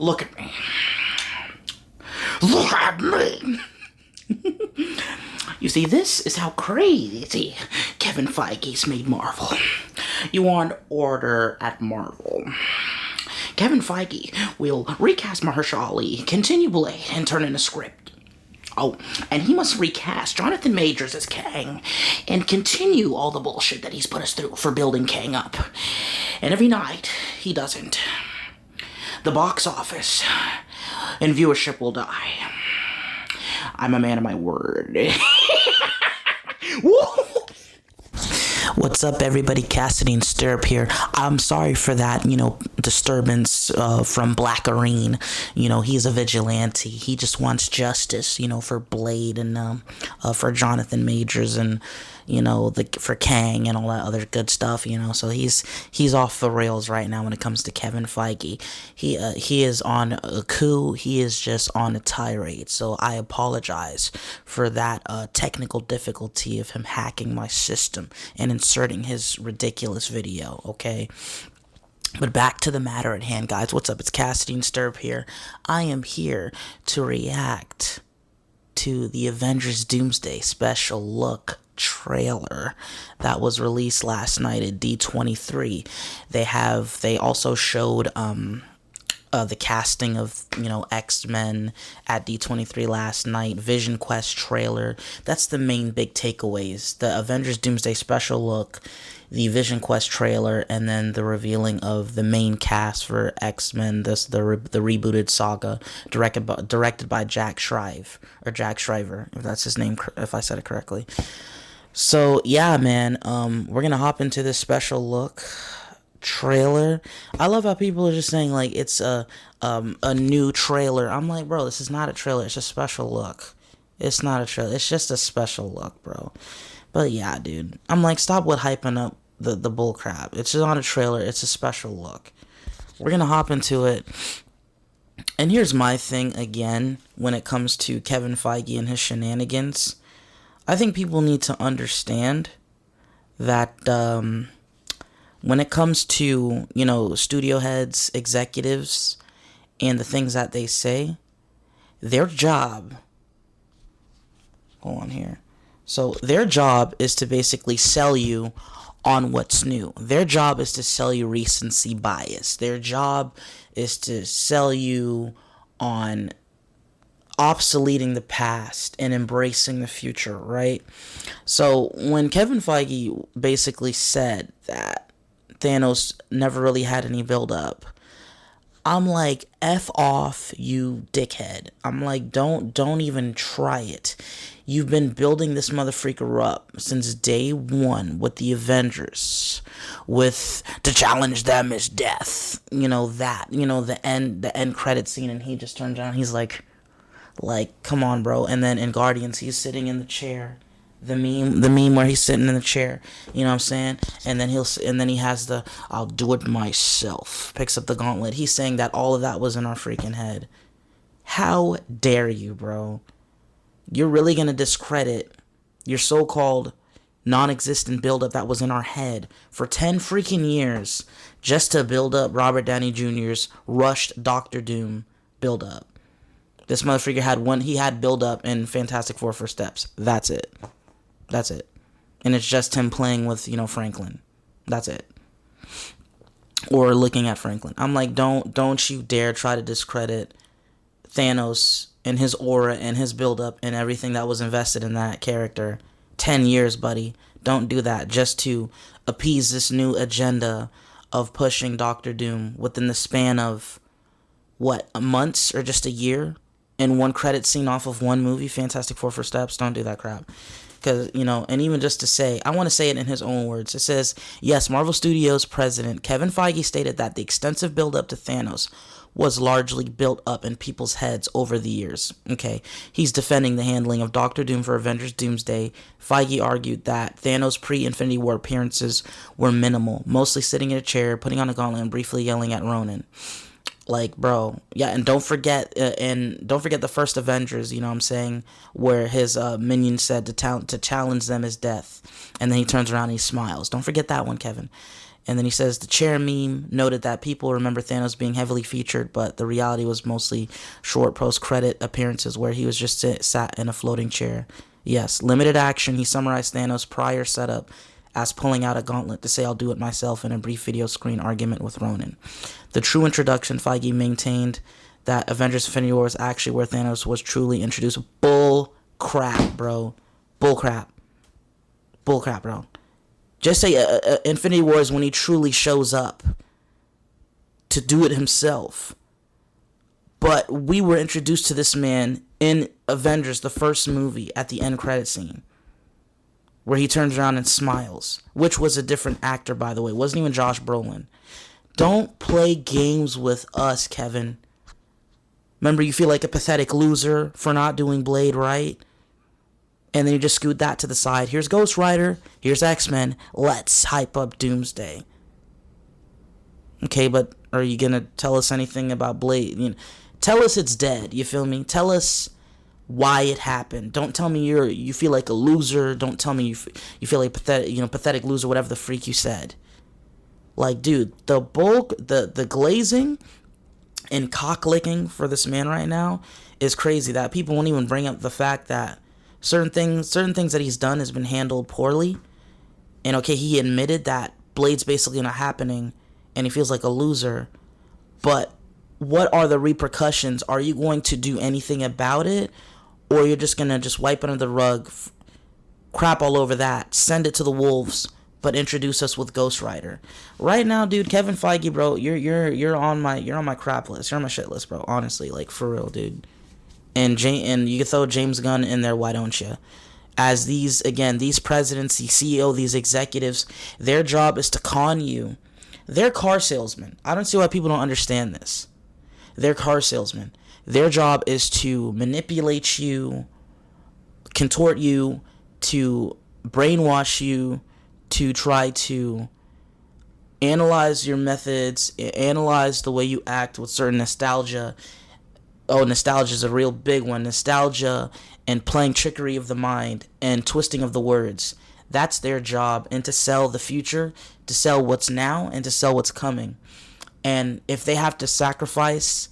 Look at me. Look at me. You see, this is how crazy Kevin Feige's made Marvel. You want order at Marvel. Kevin Feige will recast Mahershala Ali, continue Blade, and turn in a script. Oh, and he must recast Jonathan Majors as Kang and continue all the bullshit that he's put us through for building Kang up. And every night, he doesn't. The box office and viewership will die. I'm a man of my word. What's up, everybody? Cassidy and Stirrup here. I'm sorry for that, disturbance from Black Arene. He's a vigilante. He just wants justice, for Blade and for Jonathan Majors and, for Kang and all that other good stuff, So he's off the rails right now when it comes to Kevin Feige. He is on a coup. He is just on a tirade. So I apologize for that technical difficulty of him hacking my system and inserting his ridiculous video, okay? But back to the matter at hand, guys. What's up? It's Cassidy and Stirrup here. I am here to react to the Avengers Doomsday special look trailer that was released last night at D23. They also showed the casting of X-Men at D23 last night. Vision Quest trailer. That's the main big takeaways. The Avengers Doomsday special look, the Vision Quest trailer, and then the revealing of the main cast for X-Men, the rebooted saga, directed by Jack Shriver, if that's his name, if I said it correctly. So yeah, man, we're gonna hop into this special look trailer. I love how people are just saying like it's a new trailer. I'm like, bro, this is not a trailer. It's a special look. It's not a trailer. It's just a special look, bro. But yeah, dude, I'm like, stop with hyping up the bull crap. It's not a trailer. It's a special look. We're gonna hop into it. And here's my thing again when it comes to Kevin Feige and his shenanigans. I think people need to understand that when it comes to, studio heads, executives, and the things that they say, their job, hold on here. So their job is to basically sell you on what's new. Their job is to sell you recency bias. Their job is to sell you on obsoleting the past and embracing the future, right? So when Kevin Feige basically said that Thanos never really had any build up, I'm like, F off, you dickhead. I'm like, don't even try it. You've been building this motherfreaker up since day one with the Avengers, with to challenge them is death. The end credit scene, and he just turns around, he's like, come on, bro. And then in Guardians, he's sitting in the chair. The meme where he's sitting in the chair, you know what I'm saying? And then he has the I'll do it myself. Picks up the gauntlet. He's saying that all of that was in our freaking head. How dare you, bro? You're really gonna discredit your so-called non-existent build-up that was in our head for 10 freaking years just to build up Robert Downey Jr.'s rushed Doctor Doom build-up. This motherfucker had build-up in Fantastic Four First Steps. That's it. And it's just him playing with, Franklin. That's it. Or looking at Franklin. I'm like, don't you dare try to discredit Thanos and his aura and his build-up and everything that was invested in that character. 10 years, buddy. Don't do that just to appease this new agenda of pushing Doctor Doom within the span of, months or just a year? In one credit scene off of one movie, Fantastic Four First Steps. Don't do that crap. Because, and even just to say, I want to say it in his own words. It says, yes, Marvel Studios president Kevin Feige stated that the extensive build-up to Thanos was largely built up in people's heads over the years. Okay, he's defending the handling of Doctor Doom for Avengers Doomsday. Feige argued that Thanos' pre-Infinity War appearances were minimal, mostly sitting in a chair, putting on a gauntlet, and briefly yelling at Ronan. Like, bro, yeah, and don't forget the first Avengers, you know what I'm saying, where his minion said to challenge them is death, and then he turns around and he smiles. Don't forget that one, Kevin. And then he says the chair meme noted that people remember Thanos being heavily featured, but the reality was mostly short post-credit appearances where he was just sat in a floating chair. Yes, limited action. He summarized Thanos' prior setup as pulling out a gauntlet to say I'll do it myself in a brief video screen argument with Ronan. The true introduction, Feige maintained that Avengers Infinity War was actually where Thanos was truly introduced. Bull crap, bro. Bull crap. Bull crap, bro. Just say Infinity War is when he truly shows up to do it himself. But we were introduced to this man in Avengers, the first movie, at the end credit scene, where he turns around and smiles, which was a different actor, by the way. It wasn't even Josh Brolin. Don't play games with us, Kevin. Remember, you feel like a pathetic loser for not doing Blade right? And then you just scoot that to the side. Here's Ghost Rider. Here's X-Men. Let's hype up Doomsday. Okay, but are you going to tell us anything about Blade? You know, tell us it's dead. You feel me? Tell us why it happened. Don't tell me you feel like a loser. Don't tell me you feel like pathetic loser, whatever the freak you said. Like, dude, the glazing and cock licking for this man right now is crazy. That people won't even bring up the fact that certain things that he's done has been handled poorly. And okay, he admitted that Blade's basically not happening and he feels like a loser. But what are the repercussions? Are you going to do anything about it? Or you're just going to just wipe under the rug, crap all over that, send it to the wolves, but introduce us with Ghost Rider. Right now, dude, Kevin Feige, bro, you're on my crap list. You're on my shit list, bro. Honestly, like, for real, dude. And you can throw James Gunn in there, why don't you? As these presidents, the CEO, these executives, their job is to con you. They're car salesmen. I don't see why people don't understand this. They're car salesmen. Their job is to manipulate you, contort you, to brainwash you, to try to analyze your methods, analyze the way you act with certain nostalgia. Oh, nostalgia is a real big one. Nostalgia and playing trickery of the mind and twisting of the words. That's their job. And to sell the future, to sell what's now, and to sell what's coming. And if they have to sacrifice,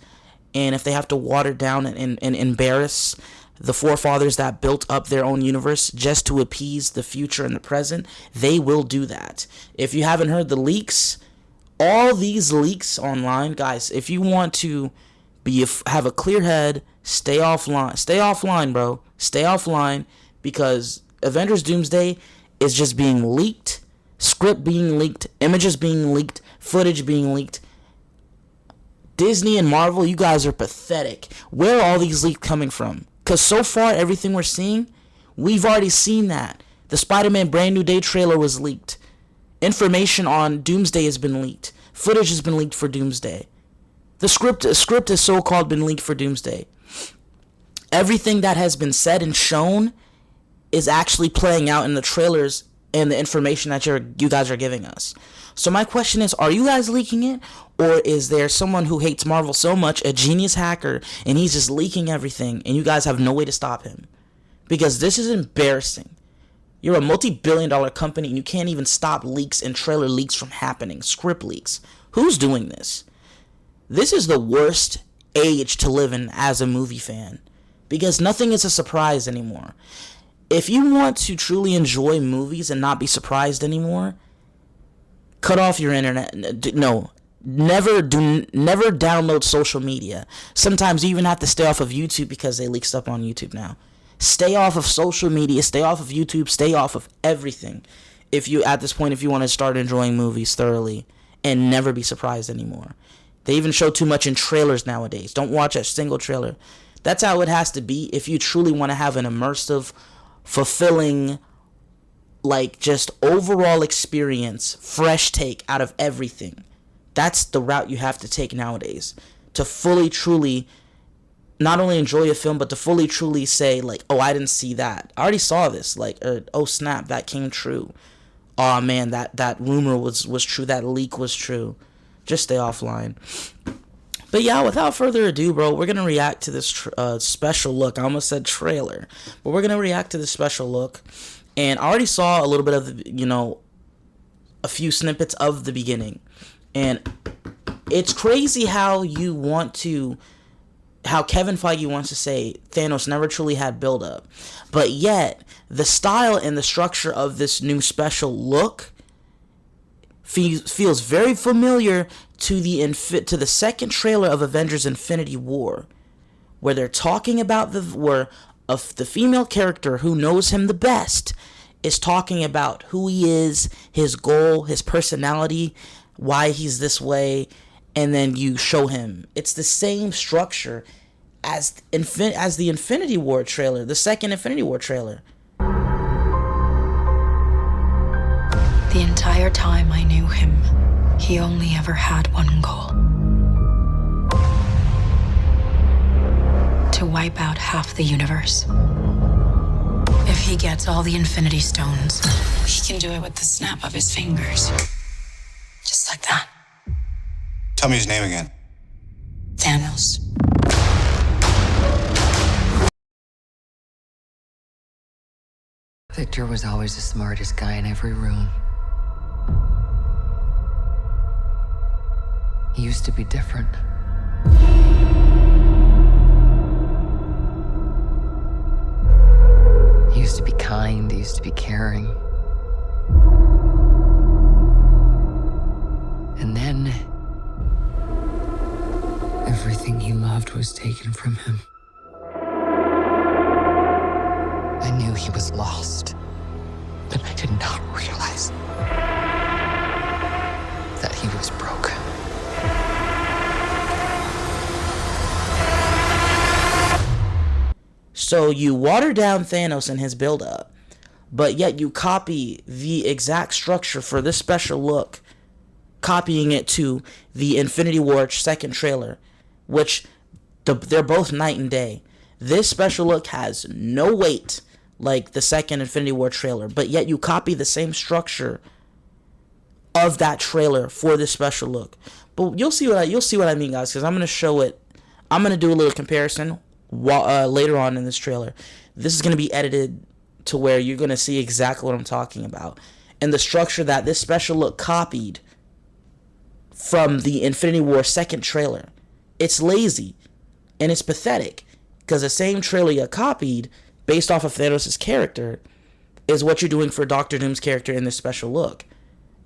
and if they have to water down and embarrass the forefathers that built up their own universe just to appease the future and the present, they will do that. If you haven't heard the leaks, all these leaks online, guys, if you want to have a clear head, stay offline, bro. Stay offline, because Avengers Doomsday is just being leaked, script being leaked, images being leaked, footage being leaked. Disney and Marvel, you guys are pathetic. Where are all these leaks coming from? Because so far, everything we're seeing, we've already seen that. The Spider-Man Brand New Day trailer was leaked. Information on Doomsday has been leaked. Footage has been leaked for Doomsday. The script has so-called been leaked for Doomsday. Everything that has been said and shown is actually playing out in the trailers and the information that you guys are giving us. So my question is, are you guys leaking it? Or is there someone who hates Marvel so much, a genius hacker, and he's just leaking everything, and you guys have no way to stop him? Because this is embarrassing. You're a multi-billion-dollar company, and you can't even stop leaks and trailer leaks from happening, script leaks. Who's doing this? This is the worst age to live in as a movie fan, because nothing is a surprise anymore. If you want to truly enjoy movies and not be surprised anymore, cut off your internet. No, never download social media. Sometimes you even have to stay off of YouTube because they leak stuff on YouTube now. Stay off of social media, stay off of YouTube, stay off of everything. If you want to start enjoying movies thoroughly and never be surprised anymore. They even show too much in trailers nowadays. Don't watch a single trailer. That's how it has to be if you truly want to have an immersive, fulfilling, like, just overall experience, fresh take out of everything. That's the route you have to take nowadays to fully, truly not only enjoy a film, but to fully, truly say, like, oh, I didn't see that. I already saw this. Like, oh, snap, that came true. Oh, man, that rumor was true. That leak was true. Just stay offline. But yeah, without further ado, bro, we're going to react to this special look. I almost said trailer. But we're going to react to this special look. And I already saw a little bit of, a few snippets of the beginning. And it's crazy how Kevin Feige wants to say Thanos never truly had build-up. But yet, the style and the structure of this new special look feels very familiar to the second trailer of Avengers Infinity War, where they're talking about the female character who knows him the best is talking about who he is, his goal, his personality, why he's this way, and then you show him. It's the same structure as the Infinity War trailer, the second Infinity War trailer. The entire time I knew him, he only ever had one goal. To wipe out half the universe. If he gets all the Infinity Stones, he can do it with the snap of his fingers. Just like that. Tell me his name again. Thanos. Victor was always the smartest guy in every room. He used to be different. He used to be kind, he used to be caring. And then, everything he loved was taken from him. I knew he was lost, but I did not realize that he was broken. So you water down Thanos and his build-up, but yet you copy the exact structure for this special look, copying it to the Infinity War second trailer, which they're both night and day. This special look has no weight like the second Infinity War trailer, but yet you copy the same structure of that trailer for this special look. But you'll see what I mean, guys, because I'm gonna show it. I'm gonna do a little comparison later on in this trailer. This is gonna be edited to where you're gonna see exactly what I'm talking about, and the structure that this special look copied from the Infinity War second trailer. It's lazy and it's pathetic because the same trailer you copied based off of Thanos' character is what you're doing for Doctor Doom's character in this special look,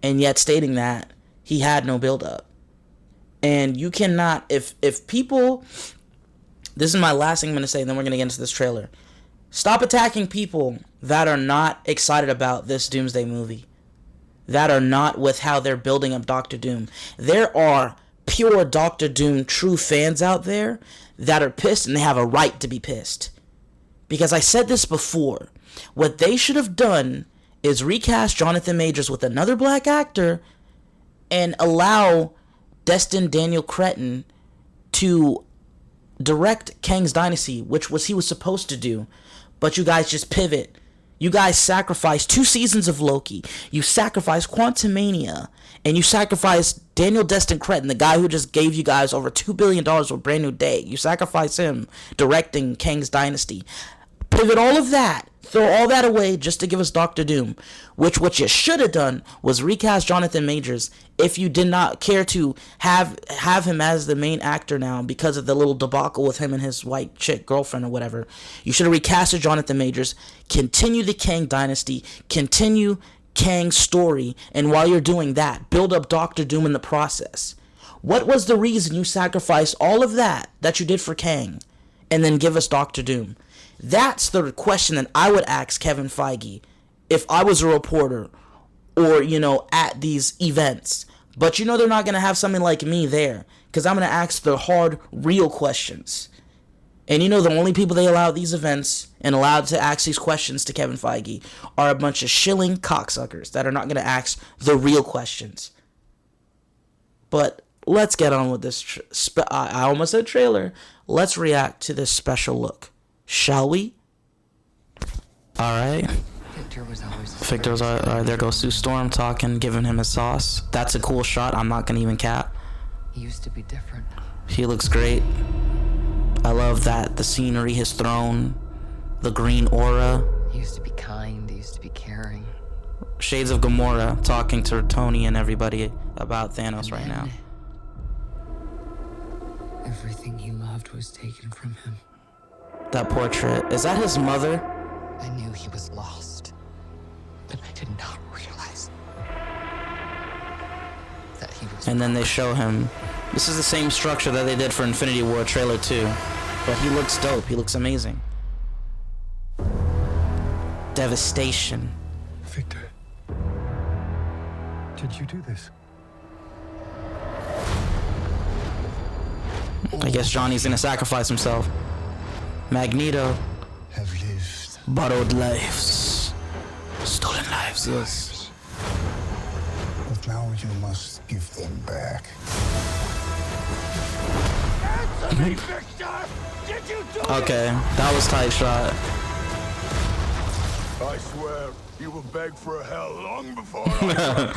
and yet stating that he had no build-up. And you cannot, if people, this is my last thing I'm going to say, and then we're going to get into this trailer. Stop attacking people that are not excited about this Doomsday movie, that are not with how they're building up Doctor Doom. There are pure Doctor Doom true fans out there that are pissed, and they have a right to be pissed. Because I said this before, what they should have done is recast Jonathan Majors with another black actor and allow Destin Daniel Cretton to direct Kang's Dynasty, which he was supposed to do. But you guys just pivot. You guys sacrifice 2 seasons of Loki. You sacrifice Quantumania. And you sacrifice Daniel Destin Cretton, the guy who just gave you guys over $2 billion with Brand New Day. You sacrifice him directing Kang's Dynasty. Pivot all of that. Throw all that away just to give us Doctor Doom. Which what you should have done was recast Jonathan Majors if you did not care to have him as the main actor now because of the little debacle with him and his white chick girlfriend or whatever. You should have recasted Jonathan Majors, continue the Kang Dynasty, continue Kang's story, and while you're doing that, build up Doctor Doom in the process. What was the reason you sacrificed all of that you did for Kang and then give us Doctor Doom? That's the question that I would ask Kevin Feige if I was a reporter or, at these events. But they're not going to have something like me there because I'm going to ask the hard, real questions. And the only people they allow at these events and allowed to ask these questions to Kevin Feige are a bunch of shilling cocksuckers that are not going to ask the real questions. But let's get on with this. I almost said trailer. Let's react to this special look. Shall we? Alright. Victor's alright. There goes Sue Storm talking, giving him a sauce. That's a cool shot. I'm not gonna even cap. He used to be different. He looks great. I love that. The scenery, his throne, the green aura. He used to be kind, he used to be caring. Shades of Gamora talking to Tony and everybody about Thanos right now. Everything he loved was taken from him. That portrait, is that his mother? I knew he was lost, but I did not realize that he was. And then they show him. This is the same structure that they did for Infinity War trailer 2. But he looks dope. He looks amazing. Devastation. Victor, did you do this? I guess Johnny's gonna sacrifice himself. Magneto. Have lived. Borrowed lives. Stolen lives, yes. But now you must give them back. Answer me, Victor! Did you do Okay, that was tight shot. I swear, you will beg for hell long before I...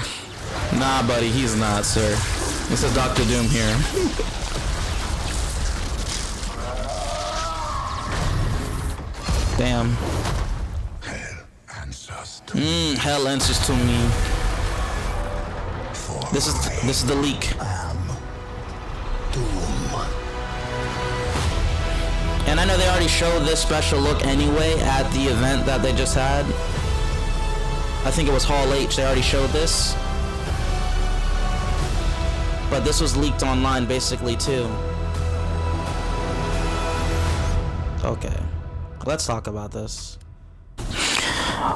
Nah, buddy, he's not, sir. This is Dr. Doom here. Damn. Hell answers to me. Hell answers to me. For This is the leak. am Doom. And I know they already showed this special look anyway at the event that they just had. I think it was Hall H. They already showed this. But this was leaked online basically too. Okay. Let's talk about this.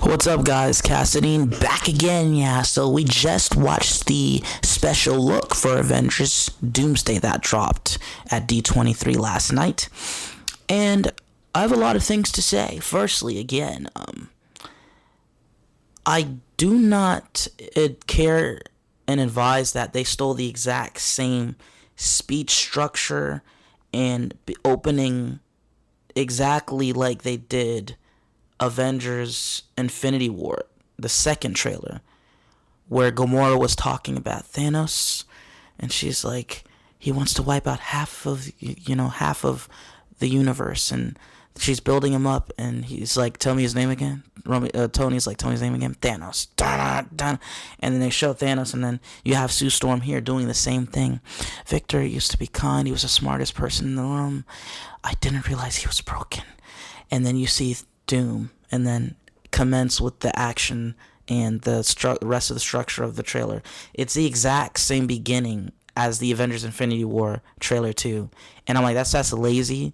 What's up, guys? Cassadine back again. Yeah, so we just watched the special look for Avengers Doomsday that dropped at D23 last night. And I have a lot of things to say. Firstly, again, I do not care and advise that they stole the exact same speech structure and opening exactly like they did Avengers Infinity War, the second trailer, where Gamora was talking about Thanos, and she's like, he wants to wipe out half of the universe, and she's building him up, and he's like, tell me his name again. Tony's like, tell me his name again. Thanos. And then they show Thanos, and then you have Sue Storm here doing the same thing. Victor used to be kind. He was the smartest person in the room. I didn't realize he was broken. And then you see Doom, and then commence with the action and the rest of the structure of the trailer. It's the exact same beginning as the Avengers Infinity War trailer 2. And I'm like, that's lazy.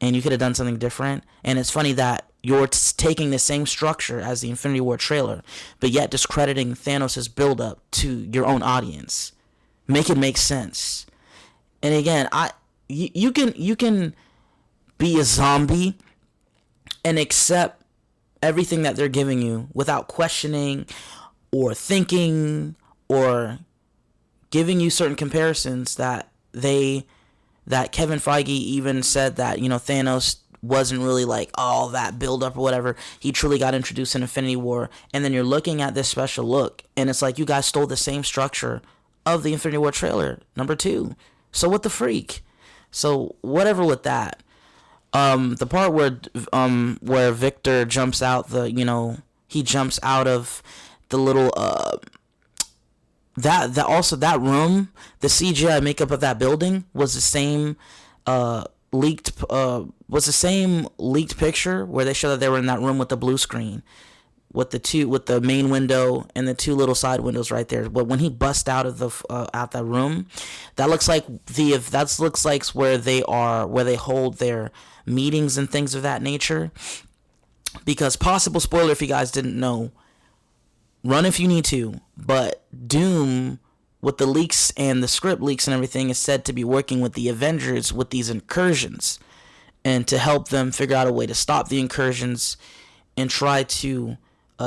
And you could have done something different. And it's funny that you're taking the same structure as the Infinity War trailer, but yet discrediting Thanos' build-up to your own audience. Make it make sense. And again, you can be a zombie and accept everything that they're giving you without questioning or thinking or giving you certain comparisons that Kevin Feige even said that, Thanos wasn't really like all that build up or whatever. He truly got introduced in Infinity War. And then you're looking at this special look, and it's like you guys stole the same structure of the Infinity War trailer, number 2. So what the freak? So whatever with that. The part where Victor jumps out he jumps out of the little that room, the CGI makeup of that building was the same leaked picture where they show that they were in that room with the blue screen with the main window and the 2 little side windows right there. But when he busts out of out that room, that looks like where they hold their meetings and things of that nature. Because, possible spoiler if you guys didn't know, run if you need to, but Doom, with the leaks and the script leaks and everything, is said to be working with the Avengers with these incursions and to help them figure out a way to stop the incursions and try to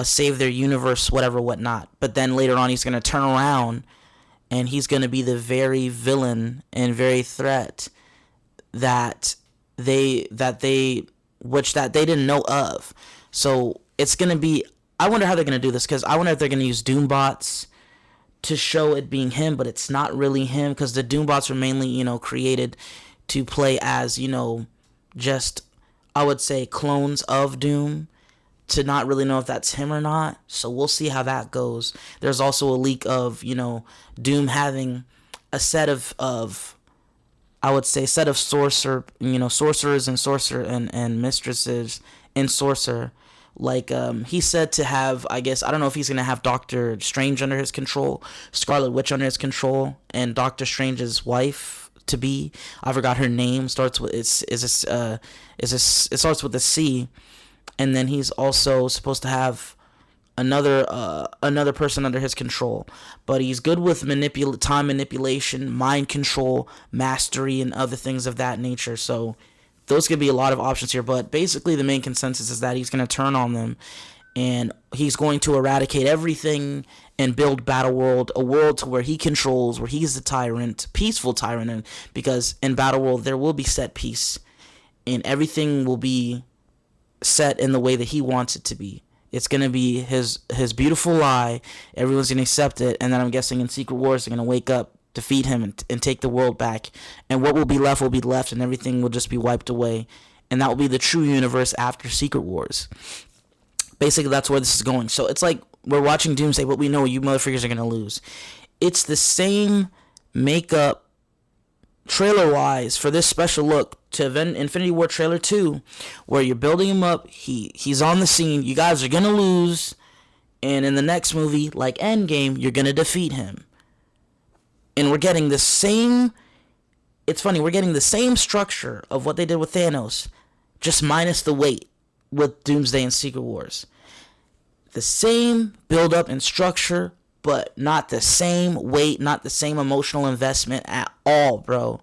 save their universe, whatnot. But then later on, he's going to turn around and he's going to be the very villain and very threat that they didn't know of. So it's going to be, I wonder how they're going to do this, because I wonder if they're going to use Doom bots to show it being him, but it's not really him, because the Doom bots were mainly, created to play as, just, I would say, clones of Doom, to not really know if that's him or not. So we'll see how that goes. There's also a leak of, Doom having a set of I would say set of sorcerers and and mistresses in sorcerer. Like, he's said to have, I guess, I don't know if he's going to have Doctor Strange under his control, Scarlet Witch under his control, and Doctor Strange's wife to be. I forgot her name. Starts with, it starts with a C. And then he's also supposed to have another person under his control. But he's good with time manipulation, mind control, mastery, and other things of that nature. So those could be a lot of options here, but basically the main consensus is that he's going to turn on them, and he's going to eradicate everything and build Battleworld, a world to where he controls, where he's the tyrant, peaceful tyrant, and because in Battleworld there will be set peace, and everything will be set in the way that he wants it to be. It's going to be his beautiful lie, everyone's going to accept it, and then I'm guessing in Secret Wars they're going to wake up, defeat him, and take the world back, and what will be left, and everything will just be wiped away, and that will be the true universe after Secret Wars. Basically, that's where this is going. So it's like we're watching Doomsday, but we know you motherfuckers are gonna lose. It's the same makeup trailer-wise for this special look to Infinity War trailer 2, where you're building him up, he's on the scene, you guys are gonna lose, and in the next movie, like Endgame, you're gonna defeat him. And we're getting the same, it's funny, we're getting the same structure of what they did with Thanos, just minus the weight with Doomsday and Secret Wars. The same build-up and structure, but not the same weight, not the same emotional investment at all, bro.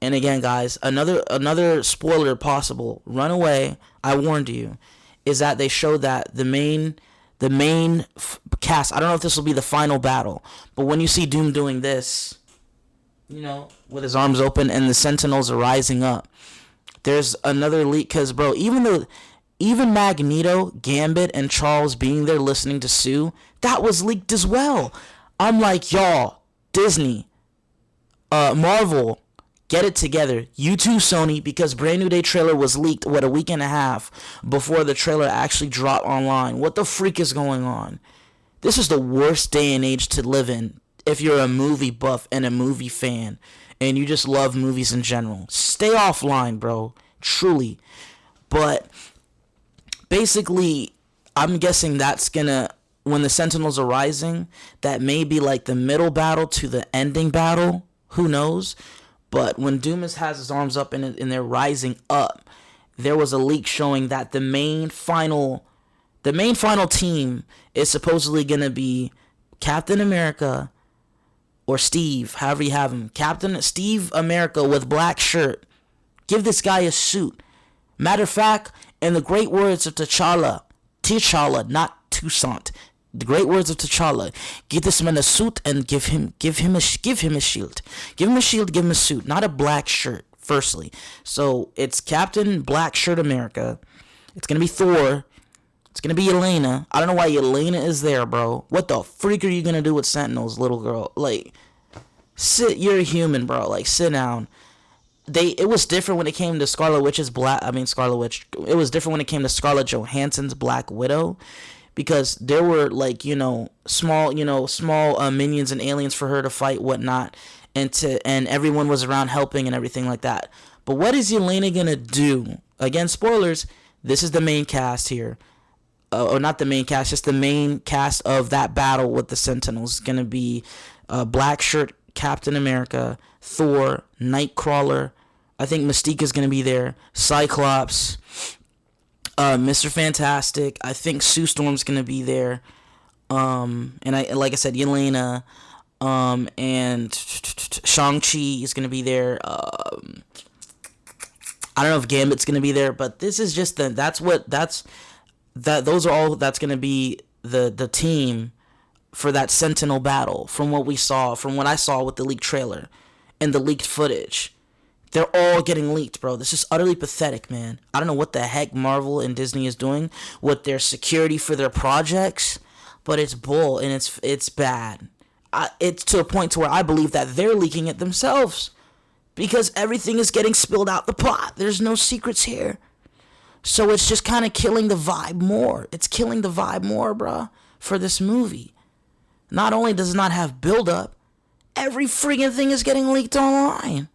And again, guys, another spoiler possible, run away, I warned you, is that they showed that the main cast, I don't know if this will be the final battle, but when you see Doom doing this, with his arms open and the Sentinels are rising up, there's another leak, because, bro, even Magneto, Gambit, and Charles being there listening to Sue, that was leaked as well. I'm like, y'all, Disney, Marvel, get it together. You too, Sony, because Brand New Day trailer was leaked, a week and a half before the trailer actually dropped online. What the freak is going on? This is the worst day and age to live in if you're a movie buff and a movie fan and you just love movies in general. Stay offline, bro. Truly. But basically, I'm guessing that's gonna, when the Sentinels are rising, that may be like the middle battle to the ending battle. Who knows? But when Doom has his arms up and they're rising up, there was a leak showing that the main final team is supposedly going to be Captain America or Steve, however you have him. Captain Steve America with black shirt. Give this guy a suit. Matter of fact, in the great words of T'Challa, not Toussaint. The great words of T'Challa. Give this man a suit and give him a shield. Give him a shield, give him a suit, not a black shirt. Firstly, so it's Captain Black Shirt America. It's gonna be Thor. It's gonna be Yelena. I don't know why Yelena is there, bro. What the freak are you gonna do with Sentinels, little girl? Like, you're a human, bro. Like, sit down. It was different when it came to Scarlet Witch's It was different when it came to Scarlett Johansson's Black Widow, because there were like small minions and aliens for her to fight, whatnot, and everyone was around helping and everything like that. But what is Yelena gonna do? Again, spoilers. This is the main cast here, or not the main cast, just the main cast of that battle with the Sentinels. It's gonna be Black Shirt Captain America, Thor, Nightcrawler. I think Mystique is gonna be there. Cyclops. Mr. Fantastic. I think Sue Storm's gonna be there. And like I said, Yelena. And Shang-Chi is gonna be there. I don't know if Gambit's gonna be there, but this is just that's gonna be the team for that Sentinel battle. From what I saw with the leaked trailer and the leaked footage. They're all getting leaked, bro. This is utterly pathetic, man. I don't know what the heck Marvel and Disney is doing with their security for their projects, but it's bull and it's bad. It's to a point to where I believe that they're leaking it themselves, because everything is getting spilled out the pot. There's no secrets here. So it's just kind of killing the vibe more. It's killing the vibe more, bruh, for this movie. Not only does it not have build up, every freaking thing is getting leaked online.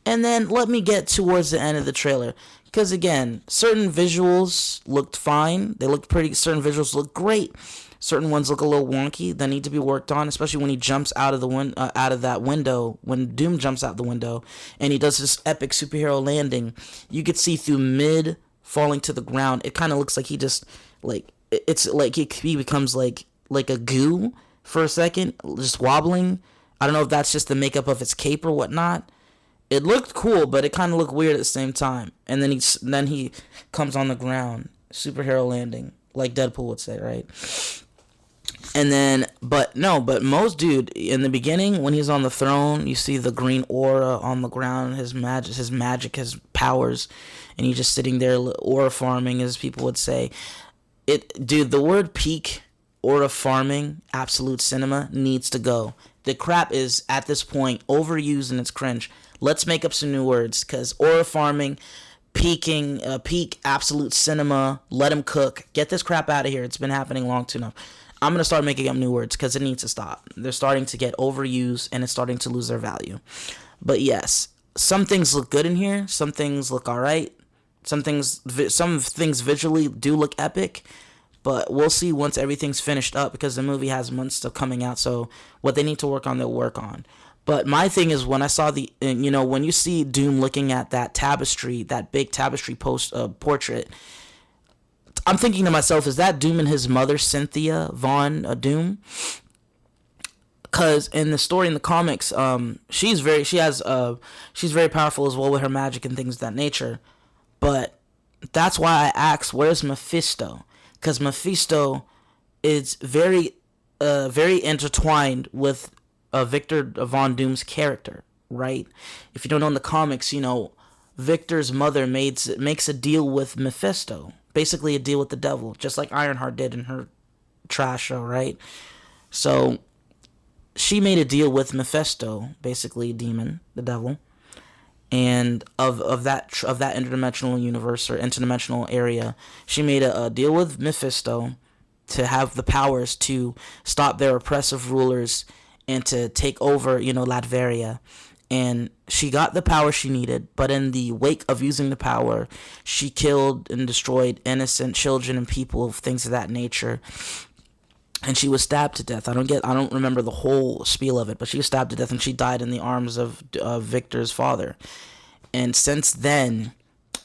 And then let me get towards the end of the trailer. Because again, certain visuals looked fine. They looked pretty. Certain visuals look great. Certain ones look a little wonky. That need to be worked on, especially when he jumps out of the out of that window. When Doom jumps out the window and he does this epic superhero landing, you could see through mid falling to the ground. It kind of looks like he just it's like he becomes like a goo for a second, just wobbling. I don't know if that's just the makeup of his cape or whatnot. It looked cool, but it kind of looked weird at the same time. And then he comes on the ground, superhero landing, like Deadpool would say, right? And then, but most dude, in the beginning when he's on the throne, you see the green aura on the ground, his magic, his powers, and he's just sitting there aura farming, as people would say. Dude, the word peak aura farming, absolute cinema, needs to go. The crap is at this point overused and it's cringe. Let's make up some new words, because aura farming, peak absolute cinema, let him cook. Get this crap out of here. It's been happening long too enough. I'm going to start making up new words because it needs to stop. They're starting to get overused and it's starting to lose their value. But yes, some things look good in here. Some things look all right. Some things visually do look epic. But we'll see once everything's finished up, because the movie has months still coming out. So what they need to work on, they'll work on. But my thing is, when I saw when you see Doom looking at that tapestry, that big tapestry portrait, I'm thinking to myself, is that Doom and his mother, Cynthia Von Doom? Because in the story, in the comics, she's very powerful as well with her magic and things of that nature. But that's why I asked, where's Mephisto? Because Mephisto is very intertwined with Victor Von Doom's character, right? If you don't know, in the comics, Victor's mother makes a deal with Mephisto, basically a deal with the devil, just like Ironheart did in her trash show, right? So she made a deal with Mephisto, basically a demon, the devil, and of that interdimensional universe or interdimensional area, she made a deal with Mephisto to have the powers to stop their oppressive rulers and to take over, Latveria. And she got the power she needed, but in the wake of using the power, she killed and destroyed innocent children and people, things of that nature. And she was stabbed to death. I don't remember the whole spiel of it, but she was stabbed to death and she died in the arms of Victor's father. And since then,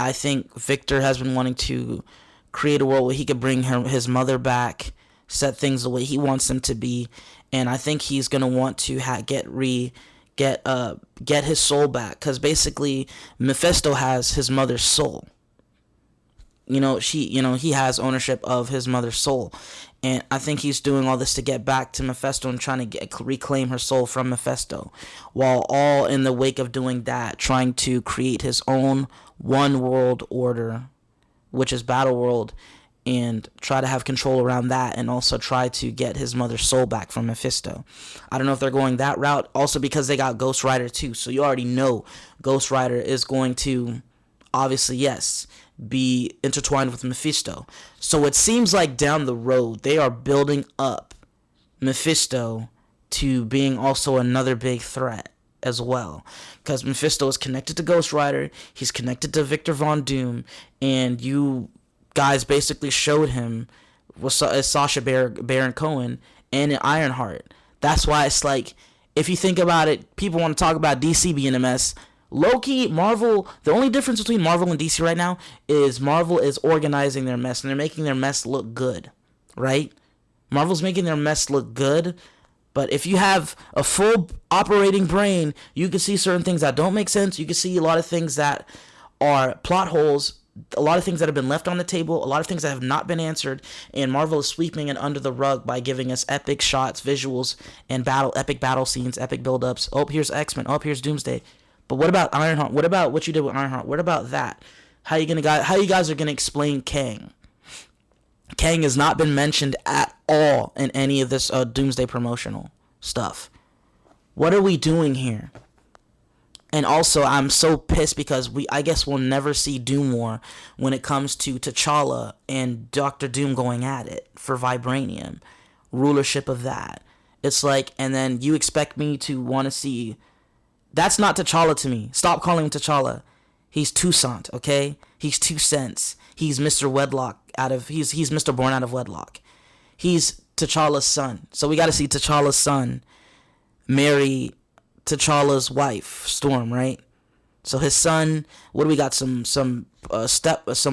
I think Victor has been wanting to create a world where he could bring his mother back, set things the way he wants them to be, and I think he's gonna want to get his soul back, because basically Mephisto has his mother's soul. He has ownership of his mother's soul. And I think he's doing all this to get back to Mephisto and trying to reclaim her soul from Mephisto, while all in the wake of doing that, trying to create his own one world order, which is Battle World, and try to have control around that, and also try to get his mother's soul back from Mephisto. I don't know if they're going that route, also because they got Ghost Rider too, so you already know Ghost Rider is going to, obviously, yes, be intertwined with Mephisto. So it seems like down the road they are building up Mephisto to being also another big threat as well, because Mephisto is connected to Ghost Rider, he's connected to Victor Von Doom, and you guys basically showed him was Sacha Baron Cohen and Ironheart. That's why it's like, if you think about it, people want to talk about DC being a mess. Low-key, Marvel, the only difference between Marvel and DC right now is Marvel is organizing their mess, and they're making their mess look good, right? Marvel's making their mess look good, but if you have a full operating brain, you can see certain things that don't make sense. You can see a lot of things that are plot holes, a lot of things that have been left on the table, a lot of things that have not been answered, and Marvel is sweeping it under the rug by giving us epic shots, visuals, and epic battle scenes, epic build-ups. Oh, here's X-Men. Oh, here's Doomsday. But what about Ironheart? What about what you did with Ironheart? What about that? How you guys are gonna explain Kang? Kang has not been mentioned at all in any of this Doomsday promotional stuff. What are we doing here? And also, I'm so pissed because I guess we'll never see Doom War when it comes to T'Challa and Doctor Doom going at it for vibranium, rulership of that. It's like, and then you expect me to want to see. That's not T'Challa to me. Stop calling him T'Challa. He's Toussaint, okay? He's 2 cents. He's Mr. Wedlock he's Mr. Born out of wedlock. He's T'Challa's son. So we got to see T'Challa's son marry T'Challa's wife, Storm, right? So his son, what do we got? Some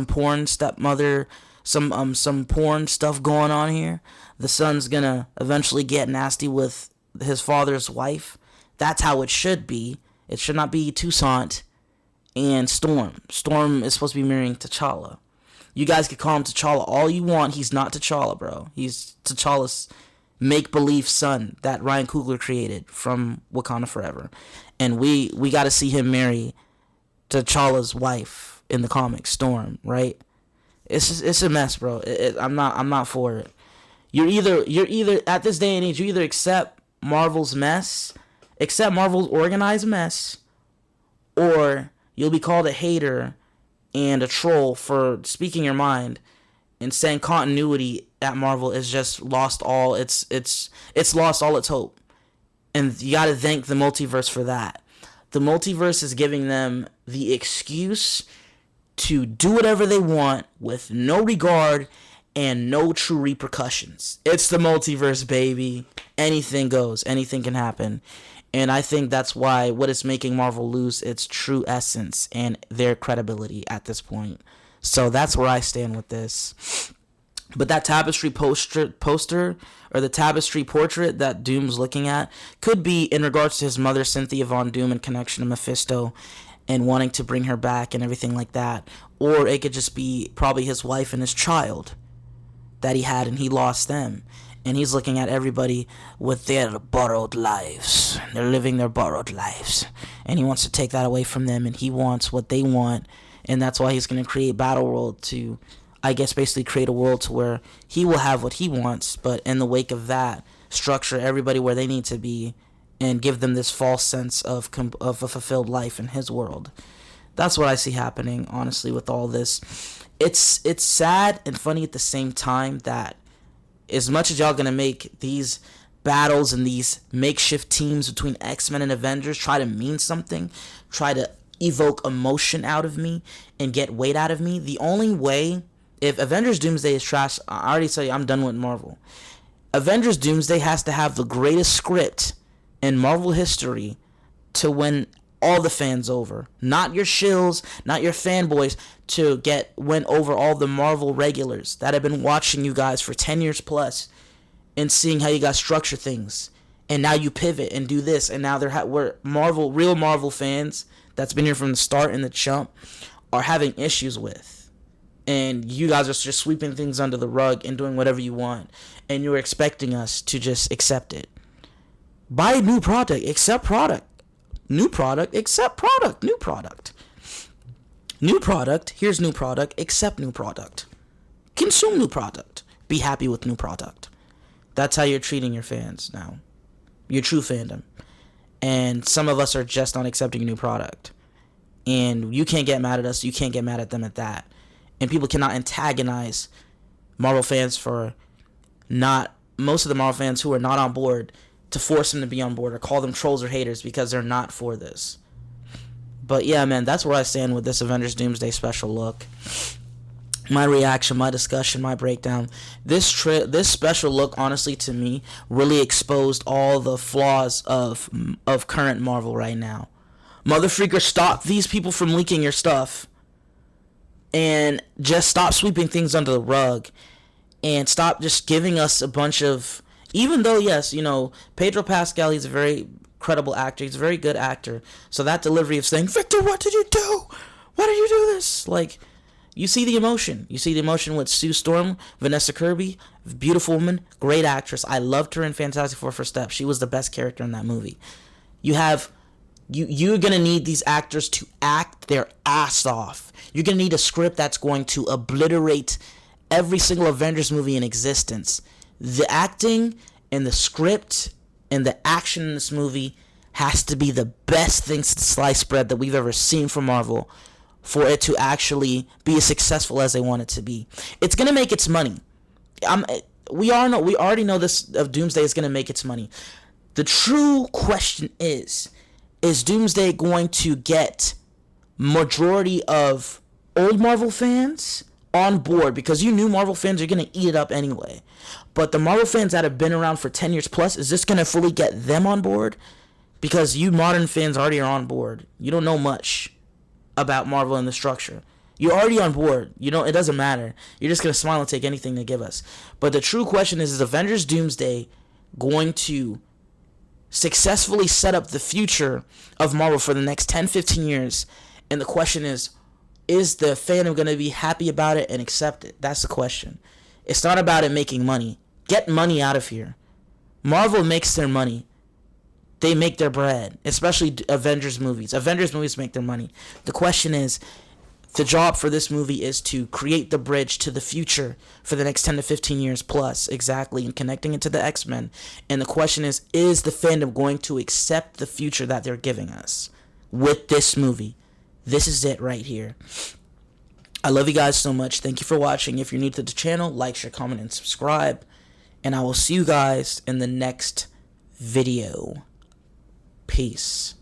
porn stepmother, some porn stuff going on here. The son's gonna eventually get nasty with his father's wife. That's how it should be. It should not be Toussaint and Storm. Storm is supposed to be marrying T'Challa. You guys can call him T'Challa all you want. He's not T'Challa, bro. He's T'Challa's make-believe son that Ryan Coogler created from Wakanda Forever. And we got to see him marry T'Challa's wife in the comics, Storm, right? It's a mess, bro. I'm not for it. You're either at this day and age, you either accept Marvel's mess, accept Marvel's organized mess, or you'll be called a hater and a troll for speaking your mind and saying continuity at Marvel is just lost all it's lost all its hope. And you got to thank the multiverse for that. The multiverse is giving them the excuse to do whatever they want with no regard and no true repercussions. It's the multiverse, baby. Anything goes. Anything can happen. And I think that's why what is making Marvel lose its true essence and their credibility at this point. So that's where I stand with this. But that tapestry poster or the tapestry portrait that Doom's looking at could be in regards to his mother, Cynthia Von Doom, in connection to Mephisto and wanting to bring her back and everything like that. Or it could just be probably his wife and his child that he had and he lost them. And he's looking at everybody with their borrowed lives. They're living their borrowed lives. And he wants to take that away from them, and he wants what they want. And that's why he's going to create Battleworld to, I guess, basically create a world to where he will have what he wants, but in the wake of that, structure everybody where they need to be and give them this false sense of a fulfilled life in his world. That's what I see happening, honestly, with all this. It's sad and funny at the same time that as much as y'all gonna make these battles and these makeshift teams between X-Men and Avengers try to mean something, try to evoke emotion out of me and get weight out of me, the only way, if Avengers Doomsday is trash, I already tell you I'm done with Marvel. Avengers Doomsday has to have the greatest script in Marvel history to win all the fans over. Not your shills, not your fanboys, to win over all the Marvel regulars that have been watching you guys for 10 years plus and seeing how you guys structure things. And now you pivot and do this, and now we're real Marvel fans that's been here from the start and the jump are having issues with. And you guys are just sweeping things under the rug and doing whatever you want, and you're expecting us to just accept it. Buy new product, accept product. New product, accept product. New product. New product, here's new product, accept new product. Consume new product. Be happy with new product. That's how you're treating your fans now. Your true fandom. And some of us are just not accepting a new product. And you can't get mad at us, you can't get mad at them at that. And people cannot antagonize Marvel fans most of the Marvel fans who are not on board, to force them to be on board or call them trolls or haters because they're not for this. But yeah, man, that's where I stand with this Avengers Doomsday special look. My reaction, my discussion, my breakdown. This special look, honestly, to me, really exposed all the flaws of current Marvel right now. Mother freaker, stop these people from leaking your stuff. And just stop sweeping things under the rug. And stop just giving us a bunch of... Even though, yes, Pedro Pascal, he's a very credible actor. He's a very good actor. So that delivery of saying, Victor, what did you do? Why did you do this? Like, you see the emotion. You see the emotion with Sue Storm, Vanessa Kirby, beautiful woman, great actress. I loved her in Fantastic Four First Step. She was the best character in that movie. You're going to need these actors to act their ass off. You're going to need a script that's going to obliterate every single Avengers movie in existence. The acting and the script and the action in this movie has to be the best thing since sliced bread that we've ever seen from Marvel for it to actually be as successful as they want it to be. It's gonna make its money. We already know this of Doomsday is gonna make its money. The true question is Doomsday going to get majority of old Marvel fans on board? Because you knew Marvel fans are gonna eat it up anyway. But the Marvel fans that have been around for 10 years plus, is this gonna fully get them on board? Because you modern fans already are on board. You don't know much about Marvel and the structure. You're already on board. It doesn't matter. You're just gonna smile and take anything they give us. But the true question is Avengers Doomsday going to successfully set up the future of Marvel for the next 10-15 years? And the question is the fandom gonna be happy about it and accept it? That's the question. It's not about it making money. Get money out of here. Marvel makes their money. They make their bread, especially Avengers movies. Avengers movies make their money. The question is, the job for this movie is to create the bridge to the future for the next 10 to 15 years plus, exactly, and connecting it to the X-Men. And the question is the fandom going to accept the future that they're giving us with this movie? This is it right here. I love you guys so much. Thank you for watching. If you're new to the channel, like, share, comment, and subscribe. And I will see you guys in the next video. Peace.